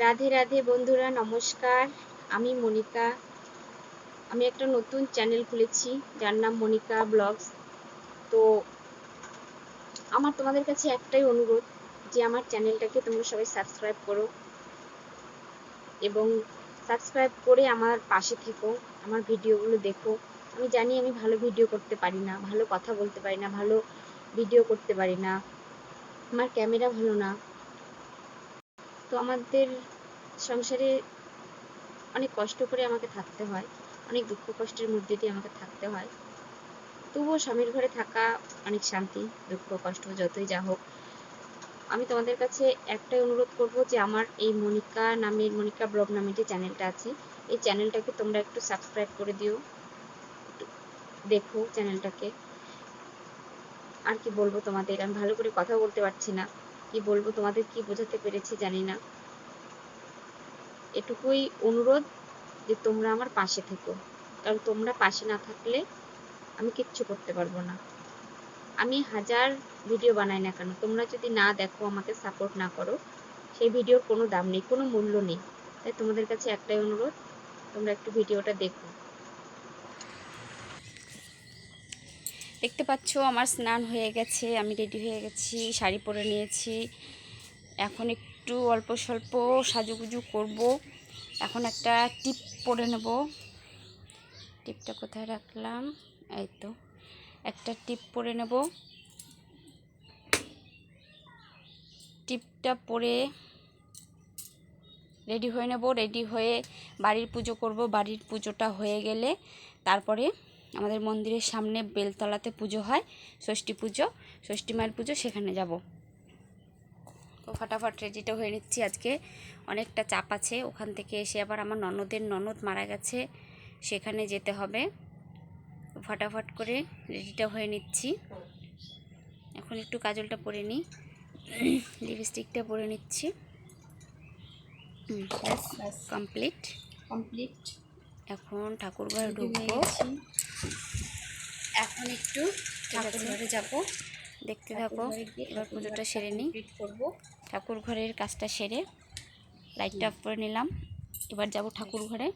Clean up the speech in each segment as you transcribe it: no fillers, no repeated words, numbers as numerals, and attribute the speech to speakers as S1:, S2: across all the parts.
S1: রাধে রাধে বন্ধুরা, নমস্কার। আমি মনিকা। আমি একটা নতুন চ্যানেল খুলেছি যার নাম মনিকা ব্লগস। তো আমার তোমাদের কাছে একটাই অনুরোধ যে আমার চ্যানেলটাকে তোমরা সবাই সাবস্ক্রাইব করো এবং সাবস্ক্রাইব করে আমার পাশে থেকো, আমার ভিডিওগুলো দেখো। আমি জানি আমি ভালো ভিডিও করতে পারি না, ভালো কথা বলতে পারি না, ভালো ভিডিও করতে পারি না, আমার ক্যামেরা ভালো না। তো আমাদের সংসারে অনেক কষ্ট করে আমাকে থাকতে হয়, অনেক দুঃখ কষ্টের মধ্যে দিয়ে আমাকে থাকতে হয়। তবুও স্বামীর ঘরে থাকা অনেক শান্তি, দুঃখ কষ্ট যতই যা হোক। আমি তোমাদের কাছে একটাই অনুরোধ করব যে আমার এই মনিকা ব্লগ নামের যে চ্যানেলটা আছে, এই চ্যানেলটাকে তোমরা একটু সাবস্ক্রাইব করে দিও, দেখো চ্যানেলটাকে। আর কি বলবো তোমাদের, আমি ভালো করে কথা বলতে পারছি না, কি বলবো তোমাদের, কি বোঝাতে পেরেছি জানি না। এটুকুই অনুরোধ যে তোমরা আমার পাশে থেকো, কারণ তোমরা পাশে না থাকলে আমি কিচ্ছু করতে পারবো না। আমি হাজার ভিডিও বানাই না কেন, তোমরা যদি না দেখো, আমাকে সাপোর্ট না করো, সেই ভিডিওর কোনো দাম নেই, কোনো মূল্য নেই। তাই তোমাদের কাছে একটাই অনুরোধ, তোমরা একটু ভিডিওটা দেখো। দেখতে পাচ্ছ আমার স্নান হয়ে গেছে, আমি রেডি হয়ে গেছি, শাড়ি পরে নিয়েছি। এখন একটু অল্প স্বল্প সাজুগুজু করব। এখন একটা টিপ পরে নেব। টিপটা কোথায় রাখলাম? এই তো, একটা টিপ পরে নেব। টিপটা পরে রেডি হয়ে নেব। রেডি হয়ে বাড়ির পুজো করব। বাড়ির পুজোটা হয়ে গেলে তারপরে আমাদের মন্দিরের সামনে বেলতলাতে পুজো হয়, ষষ্ঠী পুজো, ষষ্ঠী মায়ের পুজো, সেখানে যাব। তো ফটাফট রেডিটা হয়ে নিচ্ছি। আজকে অনেকটা চাপ আছে, ওখান থেকে এসে আবার আমার ননদ মারা গেছে, সেখানে যেতে হবে। ফটাফট করে রেডিটা হয়ে নিচ্ছি। এখন একটু কাজলটা পরে নিই, লিপস্টিকটা পরে নিচ্ছি। কমপ্লিট। এখন ঠাকুর ঘরে ঢুকবো। এখন একটু ঠাকুর ঘরে যাবো, দেখতে থাকো। এবার পুজোটা সেরে নিই, ঠাকুর ঘরের কাজটা সেরে লাইটটা অফ করে নিলাম। এবার যাব ঠাকুর ঘরে।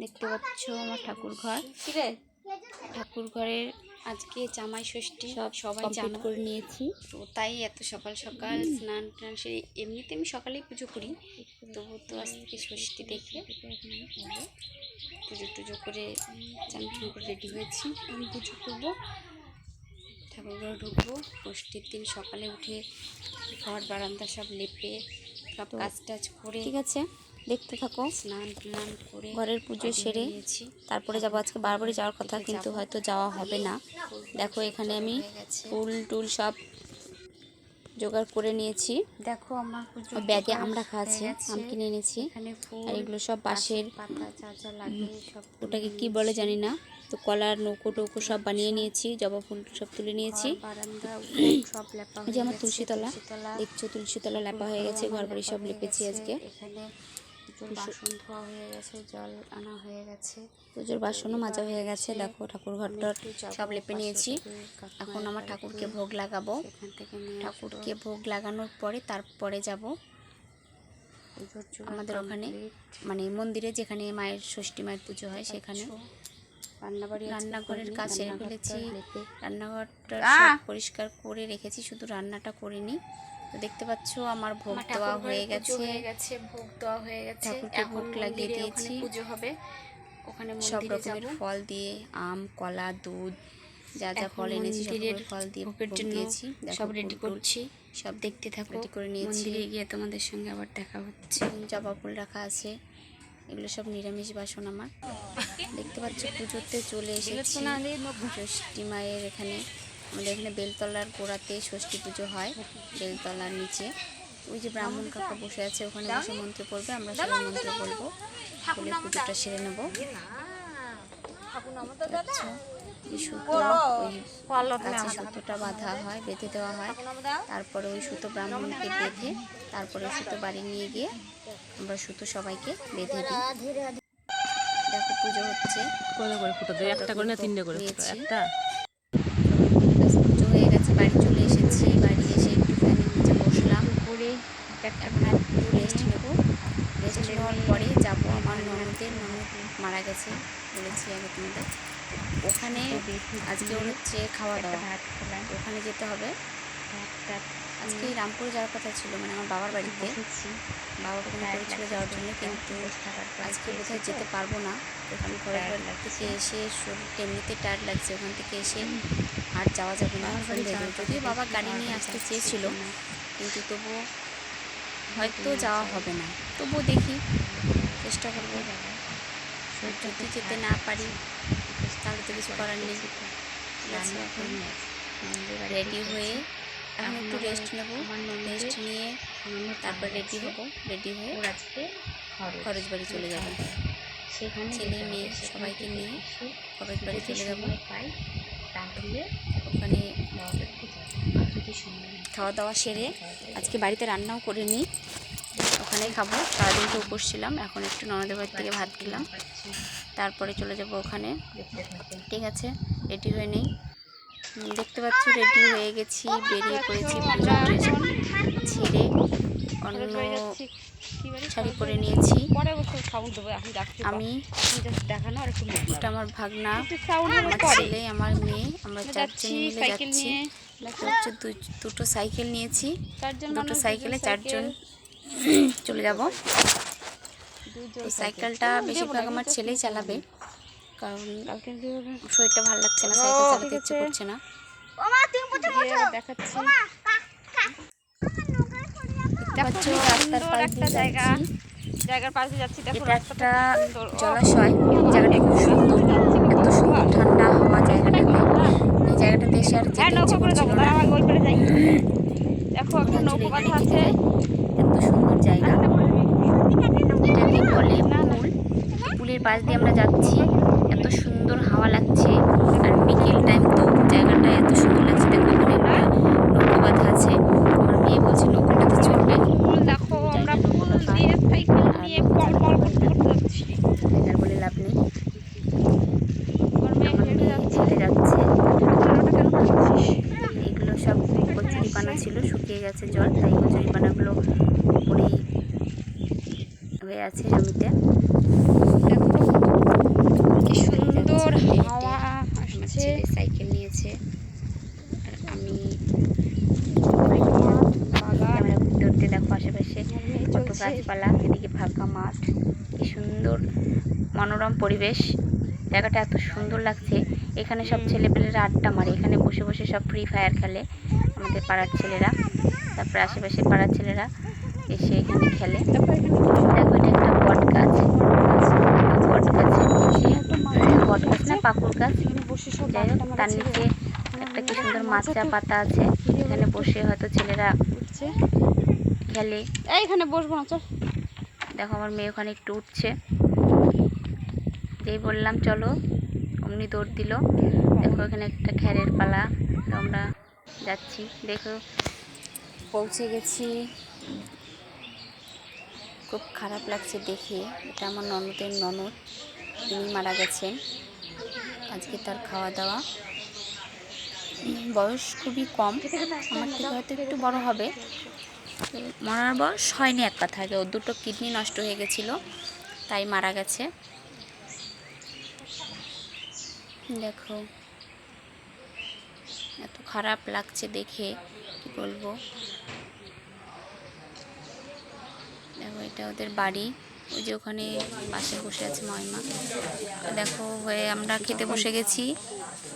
S1: দেখতে পাচ্ছ আমার ঠাকুর ঘর। ঠাকুর ঘরের আজকে জামাই ষষ্ঠী, সবাই কমপ্লিট করে নিয়েছি। তো তাই এত সকাল সকাল স্নান টান সেরে, এমনিতে আমি সকালেই পুজো করি, তবু তো আজকে ষষ্ঠী দেখে পুজো টুজো করে চান করে রেডি হয়েছি। আমি পুজো করবো, ঠাকুর ঘরে ঢুকবো। ষষ্ঠীর দিন সকালে উঠে ঘর বারান্দা সব লেপে সব কাজ টাজ করে, ঠিক আছে দেখতে থাকো। স্নান টান করে ঘরের পুজো সেরে তারপরে যাবো। আজকে বারবারই যাওয়ার কথা, কিন্তু হয়তো যাওয়া হবে না। দেখো এখানে আমি ফুল টুল সব জোগাড় করে নিয়েছি। দেখো আমার ব্যাগে আম রাখা আছে, আম কিনে এনেছি। আর এগুলো সব বাঁশের, ওটাকে কি বলে জানি না, তো কলার নৌকো টৌকো সব বানিয়ে নিয়েছি, জবা ফুল সব তুলে নিয়েছি। এই যে আমার তুলসীতলা, দেখছো তুলসীতলা লেপা হয়ে গেছে, ঘর বাড়ি সব লেপেছি আজকে। বাসন ধোয়া হয়ে গেছে, জল আনা হয়ে গেছে, পুজোর বাসনও মাজা হয়ে গেছে। দেখো ঠাকুর ঘরটার সব লেপে নিয়েছি। এখন আমার ঠাকুরকে ভোগ লাগাবো। ঠাকুরকে ভোগ লাগানোর পরে তারপরে যাব আমাদের ওখানে, মানে মন্দিরে যেখানে মায়ের ষষ্ঠী মায়ের পুজো হয়, সেখানে রান্নাঘরের কাজ সেরে ফেলেছি। রান্নাঘরটা সব পরিষ্কার করে রেখেছি, শুধু রান্নাটা করিনি। তো দেখতে পাচ্ছ আমার ভোগ দেওয়া হয়ে গেছে, ভোগ দেওয়া হয়ে গেছে। ঠাকুরকে ভোগ লাগিয়ে দিয়েছি। পুজো হবে ওখানে, সব রকমের ফল দিয়ে, আম, কলা, দুধ, যা যা ফল এনেছি সব ফল দিয়ে ভোগের জন্য দিয়েছি। সব রেডি করছি, সব দেখতে থাকো। রেডি করে নিয়েছি। মন্দিরে গিয়ে তোমাদের সঙ্গে আবার দেখা হচ্ছে। জবা ফুল রাখা আছে, এগুলো সব নিরামিষ বাসন আমার। দেখতে পাচ্ছ পুজোতে চলে এসেছি ষষ্ঠী মায়ের এখানে। আমাদের এখানে বেলতলার গোড়াতে ষষ্ঠী পুজো হয়, বেলতলার নিচে ওই যে ব্রাহ্মণ কাকা বসে আছে, ওখানে বসে মন্ত্র পড়বে, আমরা সবাই মন্ত্র বলবো, বলে পুজোটা সেরে নেবো। সুতোটা বাঁধা হয়, বেঁধে দেওয়া হয়, তারপরে ওই সুতো ব্রাহ্মণকে বেঁধে তারপরে সুতো বাড়ি নিয়ে গিয়ে আমরা সুতো সবাইকে বেঁধে দিই। দেখো পুজো হচ্ছে, একটা করে না তিনটে করে পুজো হয়ে গেছে, বাড়ি চলে এসেছি।
S2: মারা গেছে, বলেছি আগে তোমাদের। ওখানে আজকে ওর হচ্ছে খাওয়া দাওয়া, ওখানে যেতে হবে। আজকে রামপুরে যাওয়ার কথা ছিল, মানে আমার বাবার বাড়িতে। বাবা ফোন করেছিল যাওয়ার জন্য, কিন্তু আজকে বোধহয় যেতে পারবো না, কারণ ঘরের বাড়ি থেকে এসে শরীরটা এমনিতে টায়ার্ড লাগছে, ওখান থেকে এসে আর যাওয়া যাবে না সন্ধ্যে। যদিও বাবা গাড়ি নিয়ে আসতে চেয়েছিল, কিন্তু তবুও হয়তো যাওয়া হবে না। তবুও দেখি, চেষ্টা করবো। যদি যেতে না পারি তাহলে তো কিছু করার নেই। ঠিক আছে, এখন রেডি হয়ে এখন একটু রেস্ট নেব, রেস্ট নিয়ে তারপর রেডি হব। রেডি হয়ে খরচ বাড়ি চলে যাব, ছেলে মেয়ে সবাইকে নিয়ে খরচ বাড়ি চলে যাব। ওখানে খাওয়া দাওয়া সেরে আজকে বাড়িতে রান্নাও করে নিই, ওখানেই খাবো। সারাদিন তো উপোস ছিলাম, এখন একটু ননদের বাড়ি থেকে ভাত খেলাম, তারপরে চলে যাব ওখানে। ঠিক আছে, রেডি হয়ে নেই। দেখতে পাচ্ছ রেডি হয়ে গেছি, বেরিয়ে পড়েছি। পুজোর ড্রেস ছেড়ে অন্য শাড়ি পরে নিয়েছি। আমি, এটা আমার ভাগনা, আমার ছেলে, আমার মেয়ে, আমরা 4 জন মিলে যাচ্ছি। হচ্ছে দুটো সাইকেল নিয়েছি, দুটো সাইকেলে 4 জন চলে যাব। তো সাইকেলটা বেশিরভাগ আমার ছেলেই চালাবে, কারণ শরীরটা ভালো লাগছে না, সাইকেল চালাতে ইচ্ছে করছে না। দেখাচ্ছি জায়গার পাশে যাচ্ছি। এটা একটা জলাশয়, জায়গাটা খুব সুন্দর, এত সুন্দর ঠান্ডা হাওয়া জায়গাটাতে। এই জায়গাটাতে এসে আর যেতে ইচ্ছে করছিল না। দেখো একটা নৌকো বাঁধা আছে, এত সুন্দর জায়গা। এটাকে বলে পুল। পুলের পাশ দিয়ে আমরা যাচ্ছি, এত সুন্দর হাওয়া লাগছে। আর বিকেল টাইম তো জায়গাটা এত সুন্দর লাগছে। দেখো এখানে একটা নৌকো বাঁধা আছে, আমার মেয়ে বলছে নৌকাটাতে চলবে। দেখো আমরা পুল দিয়ে সাইকেল নিয়ে পল পল করতে করতে যাচ্ছি, আর বলে লাভ নেই। আমার মেয়ে হেঁটে যাচ্ছে। এগুলো সব কচুরিপানা ছিল, শুকিয়ে গেছে জল, তাই কচুরিপানাগুলো উপরেই হয়ে আছে জমিতে। কি সুন্দর হাওয়া আসছে। ছেলে সাইকেল নিয়েছে আর আমি ক্যামেরা ঘুরতে ঘুরতে। দেখো আশেপাশে কত গাছপালা, এদিকে ফাঁকা মাঠ, কি সুন্দর মনোরম পরিবেশ। জায়গাটা এত সুন্দর লাগছে। এখানে সব ছেলেপেলেরা আড্ডা মারে, এখানে বসে বসে সব ফ্রি ফায়ার খেলে আমাদের পাড়ার ছেলেরা, তারপরে আশেপাশের পাড়ার ছেলেরা এসে এখানে খেলে। দেখো এটা একটা বট গাছ, বট গাছের নিচে, বট গাছ না পাকুড় গাছ, যাই হোক তার নিচে একটা কি সুন্দর মাচা পাতা আছে, এখানে বসে হয়তো ছেলেরা খেলে। এইখানে বসবো না, চল। দেখো আমার মেয়ে ওখানে একটু উঠছে, যেই বললাম চলো অমনি দৌড় দিল। দেখো এখানে একটা খ্যারের পালা, তো আমরা যাচ্ছি। দেখো পৌঁছে গেছি, খুব খারাপ লাগছে দেখে। এটা আমার ননদের ননদ, তিনি মারা গেছেন। আজকে তার খাওয়া দাওয়া। বয়স খুবই কম, আমার থেকে হয়তো একটু বড় হবে। মরার বয়স হয়নি এক কথায়, ওর দুটো কিডনি নষ্ট হয়ে গেছিলো, তাই মারা গেছে। দেখো এত খারাপ লাগছে দেখে, কি বলবো। দেখো এটা ওদের বাড়ি, ওই যে ওখানে পাশে বসে আছে মাইমা। দেখো হয়ে আমরা খেতে বসে গেছি,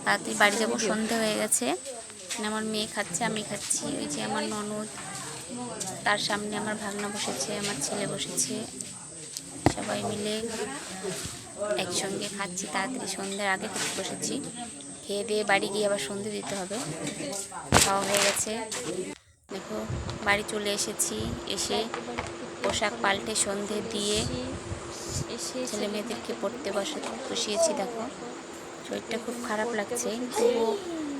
S2: তাড়াতাড়ি বাড়ি যাবো, সন্ধে হয়ে গেছে। আমার মেয়ে খাচ্ছে, আমি খাচ্ছি। ওই যে আমার ননদ, তার সামনে আমার ভাগনা বসেছে, আমার ছেলে বসেছে, সবাই মিলে একসঙ্গে খাচ্ছি। তাড়াতাড়ি সন্ধ্যের আগে খেতে বসেছি, খেয়ে দিয়ে বাড়ি গিয়ে আবার সন্ধে দিতে হবে। খাওয়া হয়ে গেছে। দেখো বাড়ি চলে এসেছি, এসে পোশাক পাল্টে সন্ধে দিয়ে ছেলে মেয়েদেরকে পড়তে বসিয়েছি। দেখো শরীরটা খুব খারাপ লাগছে, তবুও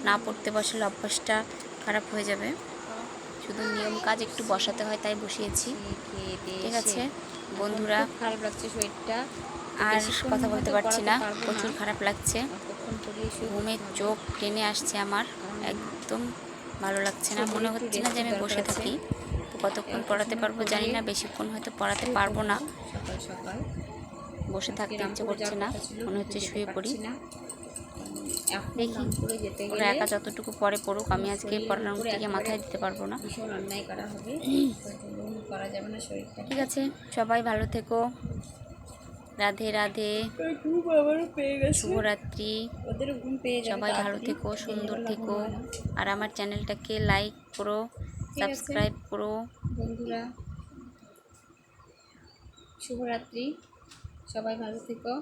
S2: না পড়তে বসালে অভ্যাসটা খারাপ হয়ে যাবে। শুধু নিয়ম কাজ একটু বসাতে হয়, তাই বসিয়েছি। ঠিক আছে বন্ধুরা, খারাপ লাগছে শরীরটা, আর কথা বলতে পারছি না, প্রচুর খারাপ লাগছে। ঘুমের চোখ টেনে আসছে আমার, একদম ভালো লাগছে না। মনে হচ্ছে না যে আমি বসে থাকি। তো কতক্ষণ পড়াতে পারবো জানি না, বেশিক্ষণ হয়তো পড়াতে পারবো না। বসে থাকতে ইচ্ছে করছে না, মনে হচ্ছে শুয়ে পড়ি। দেখি ওরা একা যতটুকু পরে পড়ুক, আমি আজকে পড়ানোর থেকে মাথায় দিতে পারবো না।
S3: ভীষণ অন্যায় করা হবে, করা যাবে না শরীরটা।
S2: ঠিক আছে, সবাই ভালো থেকো। রাধে রাধে,
S3: ঘুম আবারও পেয়ে গেছে,
S2: শুভরাত্রি।
S3: ওদেরও ঘুম পেয়ে যাবে।
S2: সবাই ভালো থেকো, সুন্দর থেকো। আর আমার চ্যানেলটাকে লাইক করো, সাবস্ক্রাইব করো।
S3: বন্ধুরা, শুভরাত্রি, সবাই ভালো থেকো।